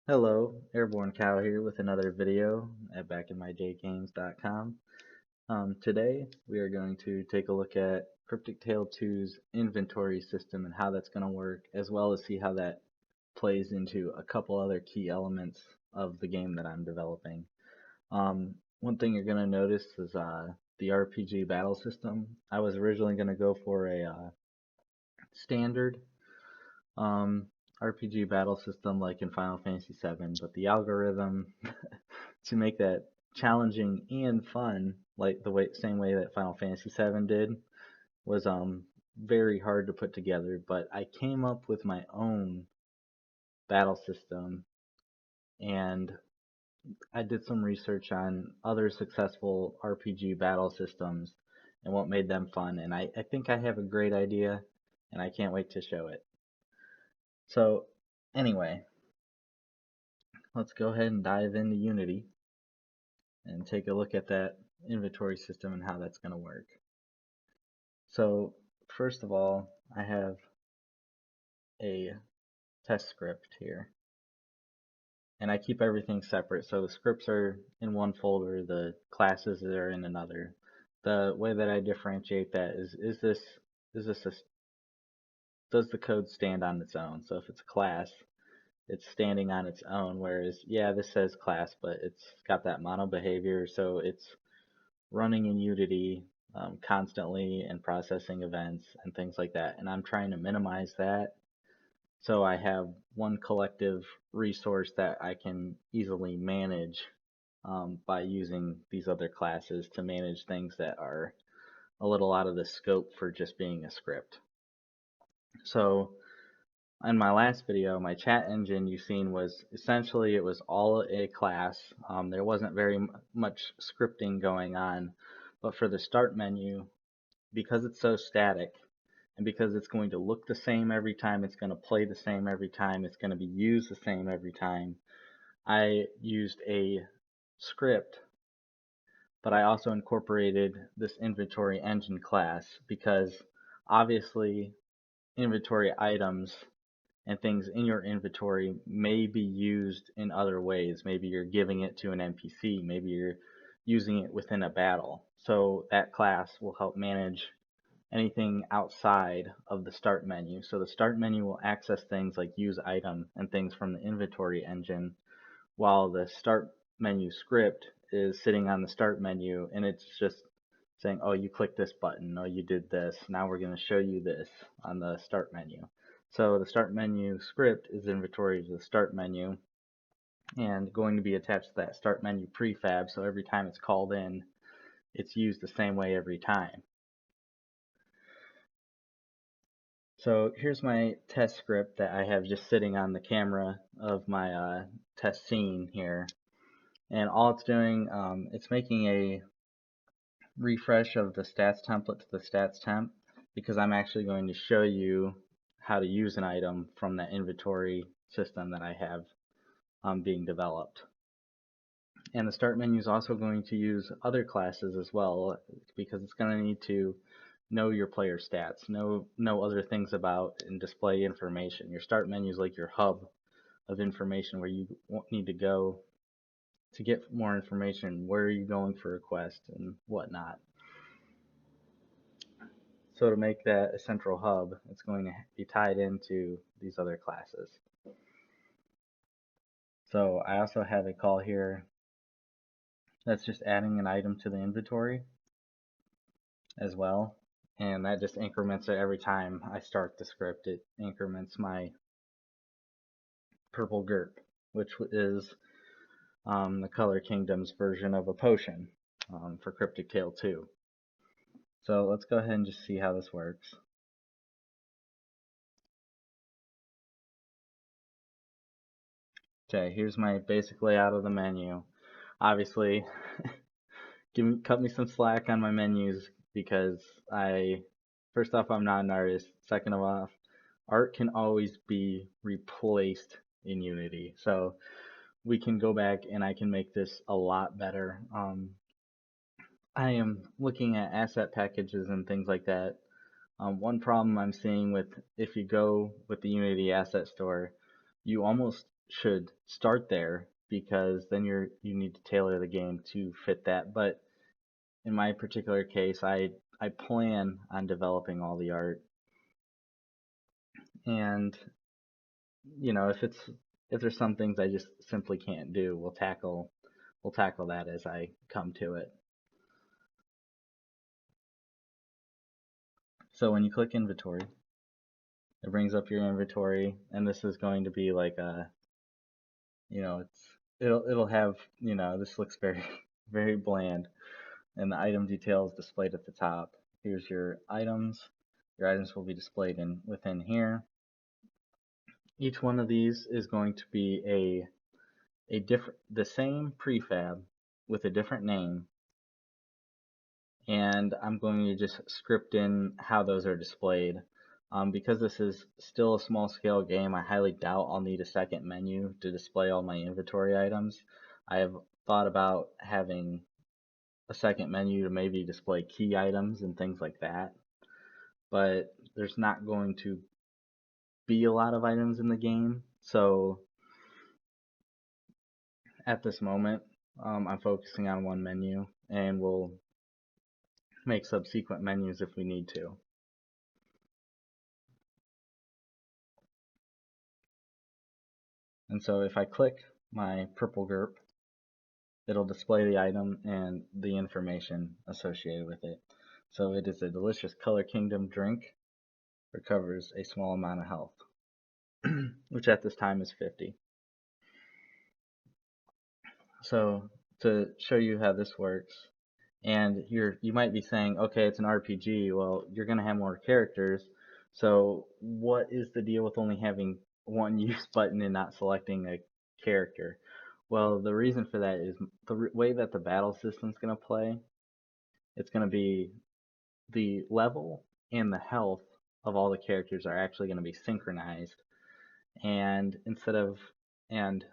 Hello, Airborne Cow here with another video at backinmyjgames.com. Today we are going to take a look at Cryptic Tale 2's inventory system and how that's going to work, as well as see how that plays into a couple other key elements of the game that I'm developing. One thing you're going to notice is the RPG battle system. I was originally going to go for a standard um, RPG battle system like in Final Fantasy VII, but the algorithm to make that challenging and fun, like the same way that Final Fantasy VII did, was very hard to put together. But I came up with my own battle system, and I did some research on other successful RPG battle systems and what made them fun. And I think I have a great idea, and I can't wait to show it. So, anyway, let's go ahead and dive into Unity and take a look at that inventory system and how that's going to work. So first of all, I have a test script here, and I keep everything separate. So the scripts are in one folder, the classes are in another. The way that I differentiate that is does the code stand on its own? So if it's a class, it's standing on its own, whereas yeah, this says class, but it's got that mono behavior, so it's running in Unity constantly and processing events and things like that. And I'm trying to minimize that so I have one collective resource that I can easily manage by using these other classes to manage things that are a little out of the scope for just being a script. So in my last video, my chat engine you've seen was essentially it was all a class. There wasn't very much scripting going on, but for the start menu, because it's so static and because it's going to look the same every time, it's going to play the same every time, it's going to be used the same every time, I used a script, but I also incorporated this inventory engine class because obviously inventory items and things in your inventory may be used in other ways. Maybe you're giving it to an NPC, maybe you're using it within a battle. So that class will help manage anything outside of the start menu. So the start menu will access things like use item and things from the inventory engine, while the start menu script is sitting on the start menu and it's just saying, oh, you clicked this button, oh, you did this, now we're going to show you this on the start menu. So the start menu script is inventory to the start menu and going to be attached to that start menu prefab, so every time it's called in, it's used the same way every time. So here's my test script that I have just sitting on the camera of my test scene here. And all it's doing, it's making a refresh of the stats template to the stats temp because I'm actually going to show you how to use an item from that inventory system that I have being developed. And the start menu is also going to use other classes as well because it's going to need to know your player stats, know other things about and display information. Your start menu is like your hub of information where you need to go to get more information, where are you going for a quest and whatnot. So to make that a central hub, it's going to be tied into these other classes. So I also have a call here that's just adding an item to the inventory as well, and that just increments it every time I start the script. It increments my purple GURP, which is the Color Kingdom's version of a potion for Cryptic Tale 2. So let's go ahead and just see how this works. Okay, here's my basic layout of the menu. Obviously, cut me some slack on my menus because first off, I'm not an artist. Second of all, art can always be replaced in Unity. So we can go back and I can make this a lot better. I am looking at asset packages and things like that. One problem I'm seeing with if you go with the Unity Asset Store, you almost should start there because then you need to tailor the game to fit that. But in my particular case, I plan on developing all the art, and if there's some things I just simply can't do, we'll tackle that as I come to it. So when you click inventory, it brings up your inventory, and this is going to be like a, it'll have, this looks very very bland, and the item details displayed at the top. Here's your items. Your items will be displayed within here. Each one of these is going to be the same prefab with a different name, and I'm going to just script in how those are displayed. Because this is still a small scale game, I highly doubt I'll need a second menu to display all my inventory items. I have thought about having a second menu to maybe display key items and things like that, but there's not going to be a lot of items in the game, so at this moment I'm focusing on one menu, and we'll make subsequent menus if we need to. And so if I click my purple GURP, it'll display the item and the information associated with it. So it is a delicious Color Kingdom drink, recovers a small amount of health, which at this time is 50. So to show you how this works, and you might be saying, okay, it's an RPG, well, you're going to have more characters, so what is the deal with only having one use button and not selecting a character? Well, the reason for that is the way that the battle system is going to play. It's going to be the level and the health of all the characters are actually going to be synchronized, and and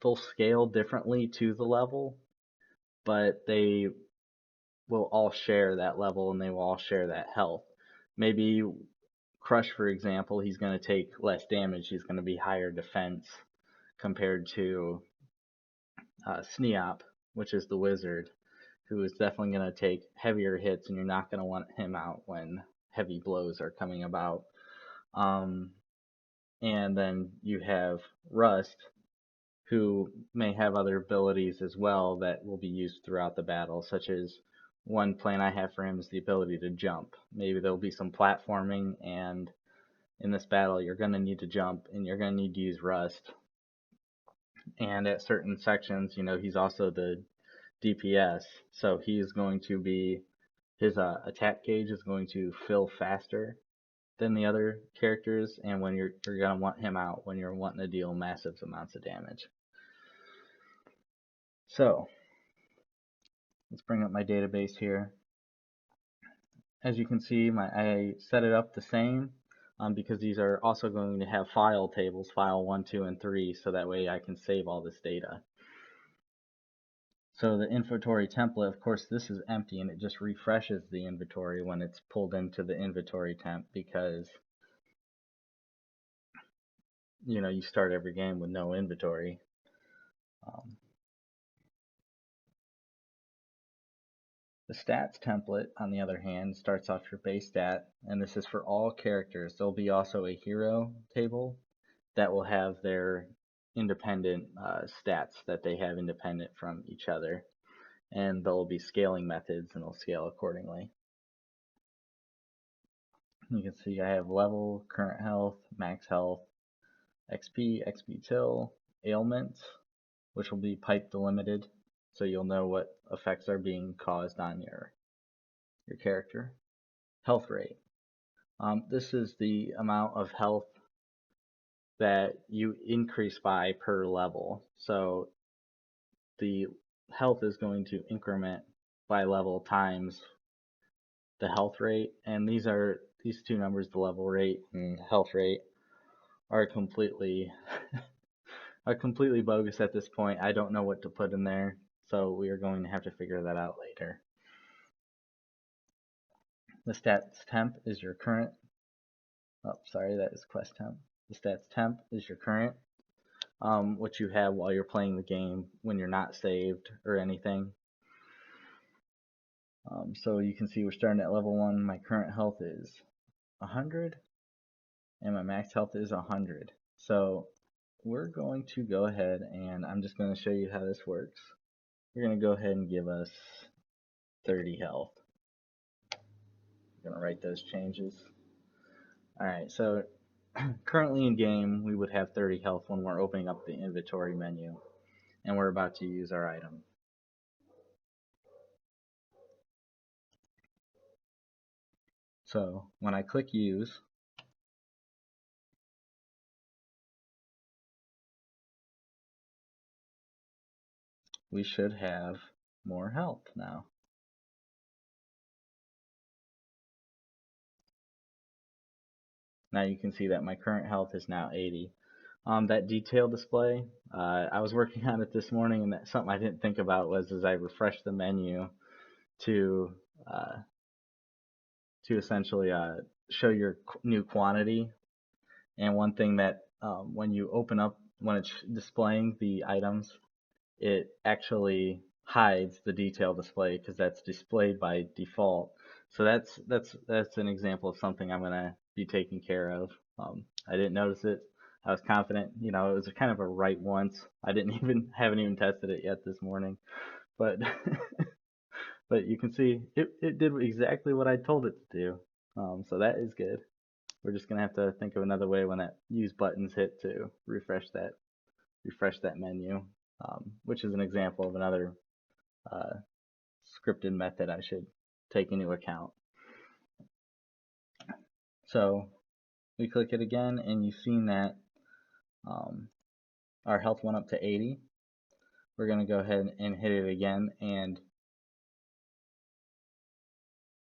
they'll scale differently to the level, but they will all share that level and they will all share that health. Maybe Crush, for example, he's going to take less damage. He's going to be higher defense compared to Sneop, which is the wizard, who is definitely going to take heavier hits, and you're not going to want him out when heavy blows are coming about. And then you have Rust, who may have other abilities as well that will be used throughout the battle, such as one plan I have for him is the ability to jump. Maybe there'll be some platforming, and in this battle you're going to need to jump, and you're going to need to use Rust. And at certain sections, he's also the DPS, so he's going to be, his attack gauge is going to fill faster than the other characters, and when you're going to want him out when you're wanting to deal massive amounts of damage. So let's bring up my database here. As you can see, I set it up the same because these are also going to have file tables, file 1, 2, and 3, so that way I can save all this data. So the inventory template, of course, this is empty, and it just refreshes the inventory when it's pulled into the inventory temp, because you start every game with no inventory. The stats template, on the other hand, starts off your base stat, and this is for all characters. There'll be also a hero table that will have their independent stats that they have independent from each other, and there'll be scaling methods, and they'll scale accordingly. You can see I have level, current health, max health, XP, XP till, ailments, which will be pipe delimited, so you'll know what effects are being caused on your character. Health rate. This is the amount of health that you increase by per level. So the health is going to increment by level times the health rate, and these two numbers, the level rate and health rate, are completely bogus at this point. I don't know what to put in there, so we are going to have to figure that out later. The stats temp is your current, oh sorry, that is quest temp. The stats temp is your current, what you have while you're playing the game when you're not saved or anything. So you can see we're starting at level 1. My current health is 100 and my max health is 100. So we're going to go ahead and I'm just going to show you how this works. We're going to go ahead and give us 30 health. I'm going to write those changes. Alright, so currently in game we would have 30 health when we're opening up the inventory menu and we're about to use our item. So when I click use, we should have more health now. Now you can see that my current health is now 80. That detail display, I was working on it this morning, and that something I didn't think about was as I refreshed the menu to uh, essentially show your new quantity. And one thing that when you open up, when it's displaying the items, it actually hides the detail display because that's displayed by default. So that's an example of something I'm gonna be taking care of. I didn't notice it. I was confident, you know, it was kind of a write once. I haven't even tested it yet this morning, but but you can see it did exactly what I told it to do. So that is good. We're just gonna have to think of another way when that use button's hit to refresh that menu, which is an example of another uh, scripted method I should take into account. So we click it again, and you've seen that our health went up to 80. We're going to go ahead and hit it again, and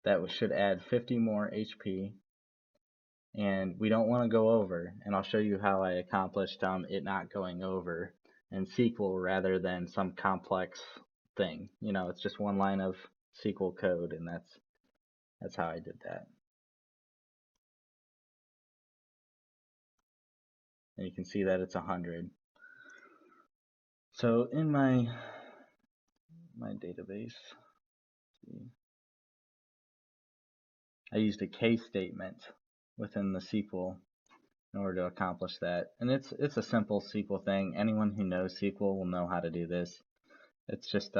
that should add 50 more HP. And we don't want to go over, and I'll show you how I accomplished it not going over in SQL rather than some complex thing. You know, it's just one line of SQL code, and that's how I did that. And you can see that it's 100. So in my database, I used a case statement within the SQL in order to accomplish that. And it's a simple SQL thing. Anyone who knows SQL will know how to do this. It's just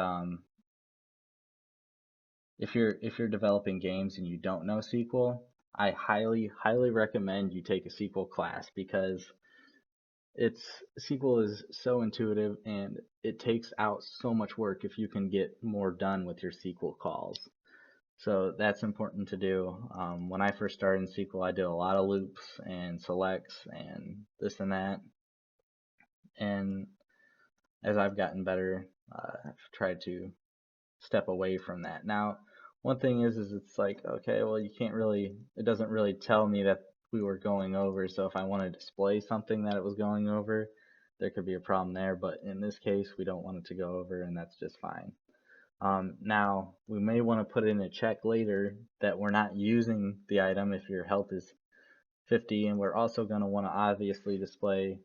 if you're developing games and you don't know SQL, I highly recommend you take a SQL class because SQL is so intuitive and it takes out so much work if you can get more done with your SQL calls. So that's important to do. When I first started in SQL, I did a lot of loops and selects and this and that. And as I've gotten better, I've tried to step away from that. Now, one thing is it's like, okay, well, it doesn't really tell me that we were going over. So if I want to display something that it was going over, there could be a problem there. But in this case, we don't want it to go over, and that's just fine. Now, we may want to put in a check later that we're not using the item if your health is 50, and we're also going to want to obviously display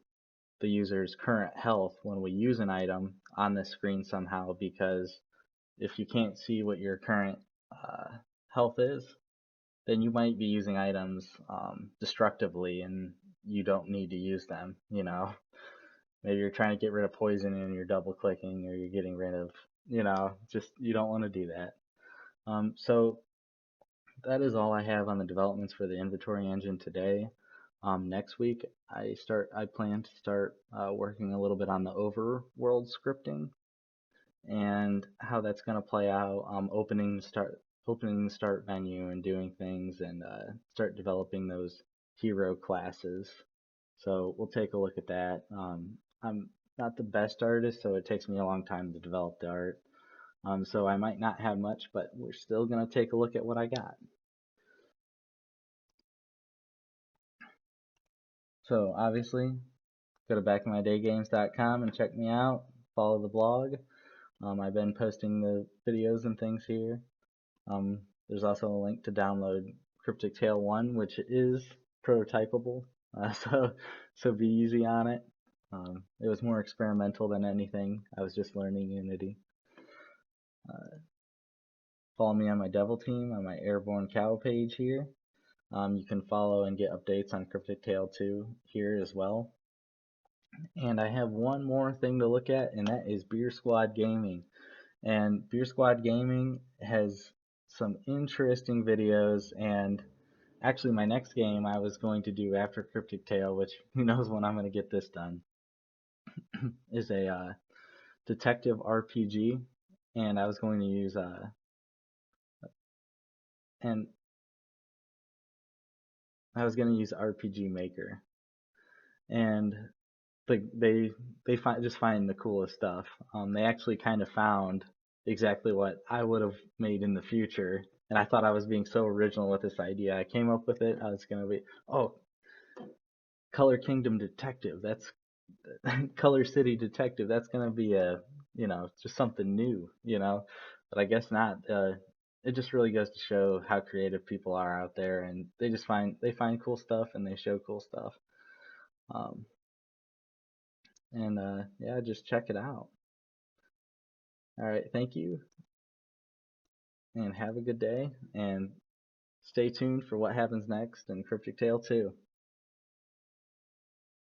the user's current health when we use an item on the screen somehow, because if you can't see what your current health is, then you might be using items destructively and you don't need to use them, you know. Maybe you're trying to get rid of poison and you're double clicking, or you're getting rid of, you know, just you don't want to do that. So that is all I have on the developments for the inventory engine today. Next week I plan to start working a little bit on the overworld scripting and how that's going to play out. Opening the start menu and doing things, and start developing those hero classes. So we'll take a look at that. I'm not the best artist, so it takes me a long time to develop the art. So I might not have much, but we're still going to take a look at what I got. So obviously, go to backmydaygames.com and check me out. Follow the blog. I've been posting the videos and things here. There's also a link to download Cryptic Tale 1, which is prototypable. So be easy on it. It was more experimental than anything. I was just learning Unity. Follow me on my Develteam on my Airborne Cow page here. You can follow and get updates on Cryptic Tale 2 here as well. And I have one more thing to look at, and that is Beer Squad Gaming. And Beer Squad Gaming has some interesting videos, and actually my next game I was going to do after Cryptic Tale, which who knows when I'm going to get this done, is a detective RPG, and I was going to use and I was going to use RPG Maker, and they find the coolest stuff. They actually kind of found exactly what I would have made in the future, and I thought I was being so original with this idea. I came up with it. I was gonna be, oh, Color Kingdom Detective. That's Color City Detective. That's gonna be just something new, But I guess not. It just really goes to show how creative people are out there, and they find cool stuff and they show cool stuff. Um, and yeah, just check it out. All right, thank you, and have a good day, and stay tuned for what happens next in Cryptic Tale 2.